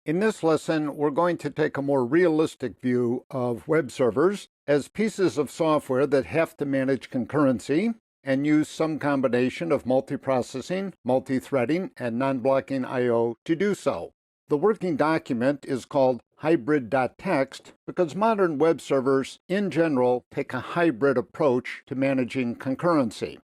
In this lesson, we're going to take a more realistic view of web servers as pieces of software that have to manage concurrency and use some combination of multiprocessing, multi-threading, and non-blocking I/O to do so. The working document is called hybrid.txt because modern web servers in general take a hybrid approach to managing concurrency.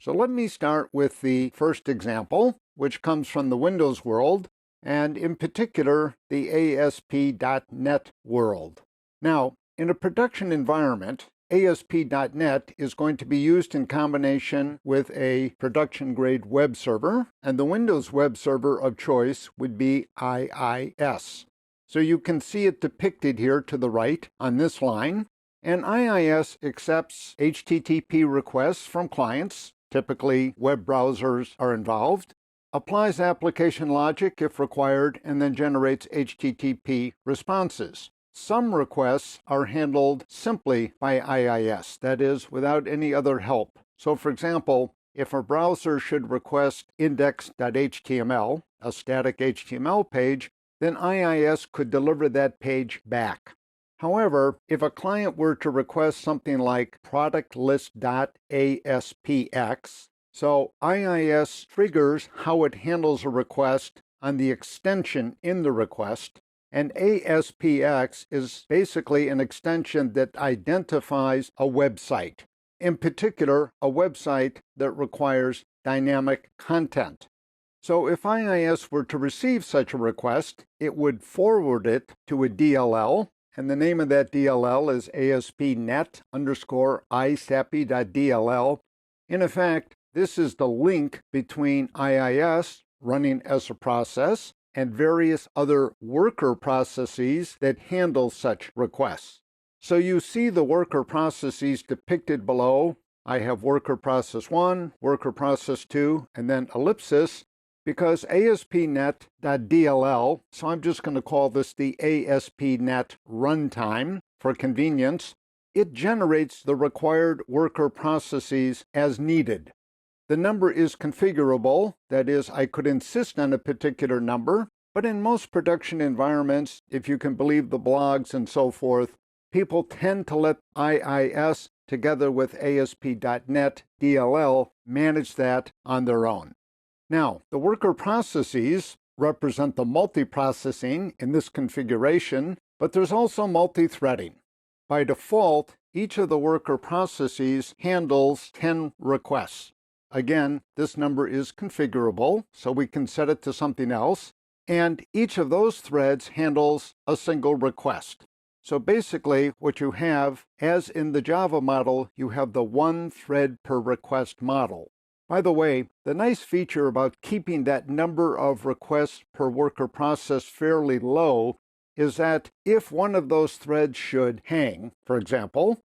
So let me start with the first example, which comes from the Windows world, and in particular, the ASP.NET world. Now, in a production environment, ASP.NET is going to be used in combination with a production-grade web server, and the Windows web server of choice would be IIS. So you can see it depicted here to the right on this line, and IIS accepts HTTP requests from clients, typically web browsers are involved, applies application logic if required, and then generates HTTP responses. Some requests are handled simply by IIS, that is, without any other help. So for example, if a browser should request index.html, a static HTML page, then IIS could deliver that page back. However, if a client were to request something like productlist.aspx, so IIS triggers how it handles a request on the extension in the request, and ASPX is basically an extension that identifies a website, in particular, a website that requires dynamic content. So if IIS were to receive such a request, it would forward it to a DLL, and the name of that DLL is ASP.NET_ISAPI.DLL. In effect, this is the link between IIS running as a process and various other worker processes that handle such requests. So you see the worker processes depicted below. I have worker process 1, worker process 2, and then ellipsis, because ASP.NET.DLL, so I'm just going to call this the ASP.NET runtime for convenience, it generates the required worker processes as needed. The number is configurable, that is, I could insist on a particular number, but in most production environments, if you can believe the blogs and so forth, people tend to let IIS together with ASP.NET DLL manage that on their own. Now, the worker processes represent the multiprocessing in this configuration, but there's also multi-threading. By default, each of the worker processes handles 10 requests. Again, this number is configurable, so we can set it to something else, and each of those threads handles a single request. So basically, what you have, as in the Java model, you have the one thread per request model. By the way, the nice feature about keeping that number of requests per worker process fairly low is that if one of those threads should hang, for example,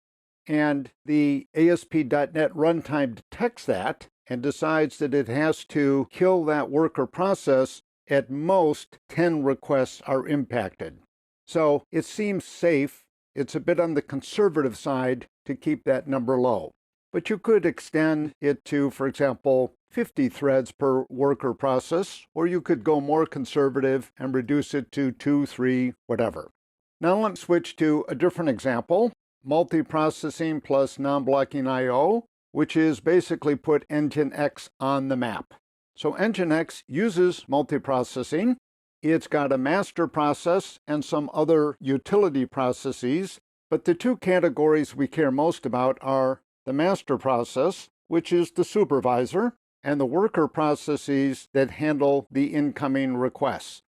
and the ASP.NET runtime detects that and decides that it has to kill that worker process, at most 10 requests are impacted. So it seems safe. It's a bit on the conservative side to keep that number low. But you could extend it to, for example, 50 threads per worker process, or you could go more conservative and reduce it to 2, 3, whatever. Now let's switch to a different example, multiprocessing plus non-blocking I/O, which is basically put Nginx on the map. So Nginx uses multiprocessing. It's got a master process and some other utility processes, but the two categories we care most about are the master process, which is the supervisor, and the worker processes that handle the incoming requests.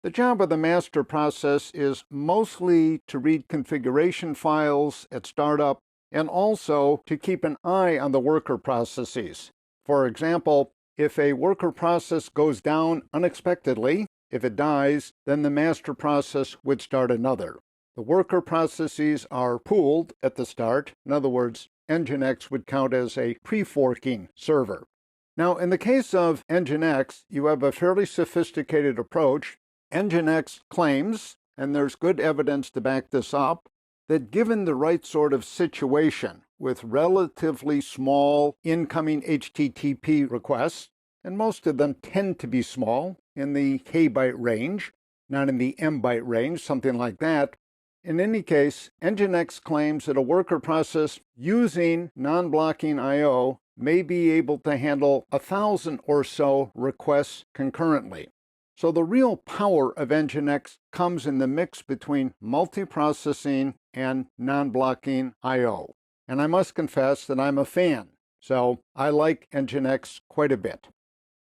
The job of the master process is mostly to read configuration files at startup and also to keep an eye on the worker processes. For example, if a worker process goes down unexpectedly, if it dies, then the master process would start another. The worker processes are pooled at the start. In other words, Nginx would count as a pre-forking server. Now, in the case of Nginx, you have a fairly sophisticated approach. Nginx claims, and there's good evidence to back this up, that given the right sort of situation with relatively small incoming HTTP requests, and most of them tend to be small, in the kbyte range, not in the M byte range, something like that. In any case, Nginx claims that a worker process using non-blocking I/O may be able to handle 1,000 or so requests concurrently. So the real power of Nginx comes in the mix between multiprocessing and non-blocking I/O. And I must confess that I'm a fan, so I like Nginx quite a bit.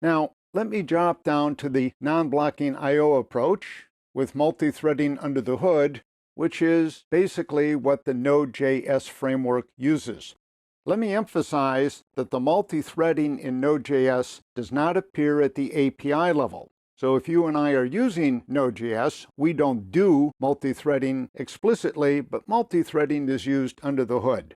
Now, let me drop down to the non-blocking I/O approach with multi-threading under the hood, which is basically what the Node.js framework uses. Let me emphasize that the multi-threading in Node.js does not appear at the API level. So if you and I are using Node.js, we don't do multi-threading explicitly, but multi-threading is used under the hood.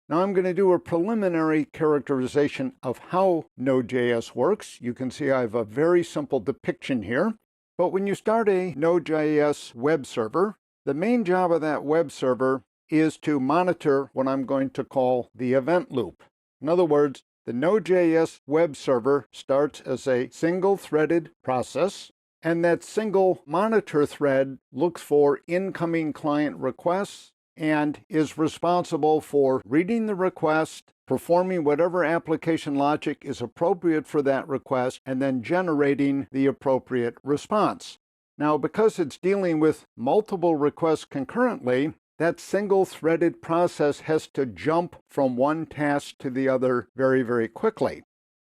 Now I'm going to do a preliminary characterization of how Node.js works. You can see I have a very simple depiction here. But when you start a Node.js web server, the main job of that web server is to monitor what I'm going to call the event loop. In other words, the Node.js web server starts as a single-threaded process, and that single monitor thread looks for incoming client requests and is responsible for reading the request, performing whatever application logic is appropriate for that request, and then generating the appropriate response. Now, because it's dealing with multiple requests concurrently, that single-threaded process has to jump from one task to the other very, very quickly.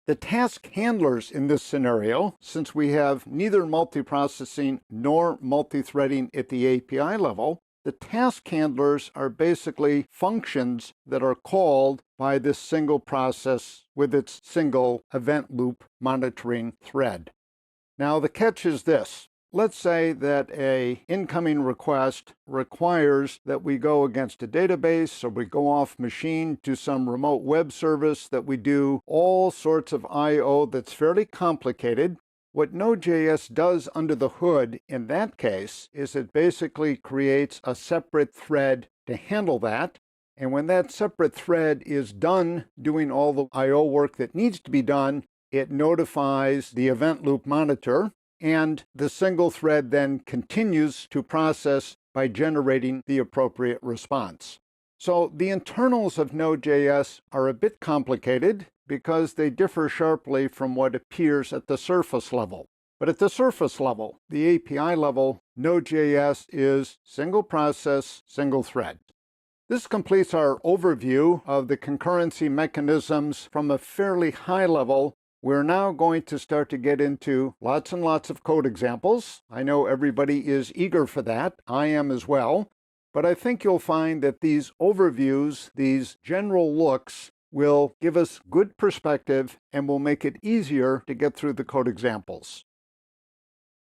The task handlers in this scenario, since we have neither multiprocessing nor multi-threading at the API level, the task handlers are basically functions that are called by this single process with its single event loop monitoring thread. Now, the catch is this. Let's say that an incoming request requires that we go against a database or we go off machine to some remote web service, that we do all sorts of I/O that's fairly complicated. What Node.js does under the hood in that case is it basically creates a separate thread to handle that. And when that separate thread is done doing all the I/O work that needs to be done, it notifies the event loop monitor, and the single thread then continues to process by generating the appropriate response. So the internals of Node.js are a bit complicated because they differ sharply from what appears at the surface level. But at the surface level, the API level, Node.js is single process, single thread. This completes our overview of the concurrency mechanisms from a fairly high level. We're now going to start to get into lots and lots of code examples. I know everybody is eager for that. I am as well. But I think you'll find that these overviews, these general looks, will give us good perspective and will make it easier to get through the code examples.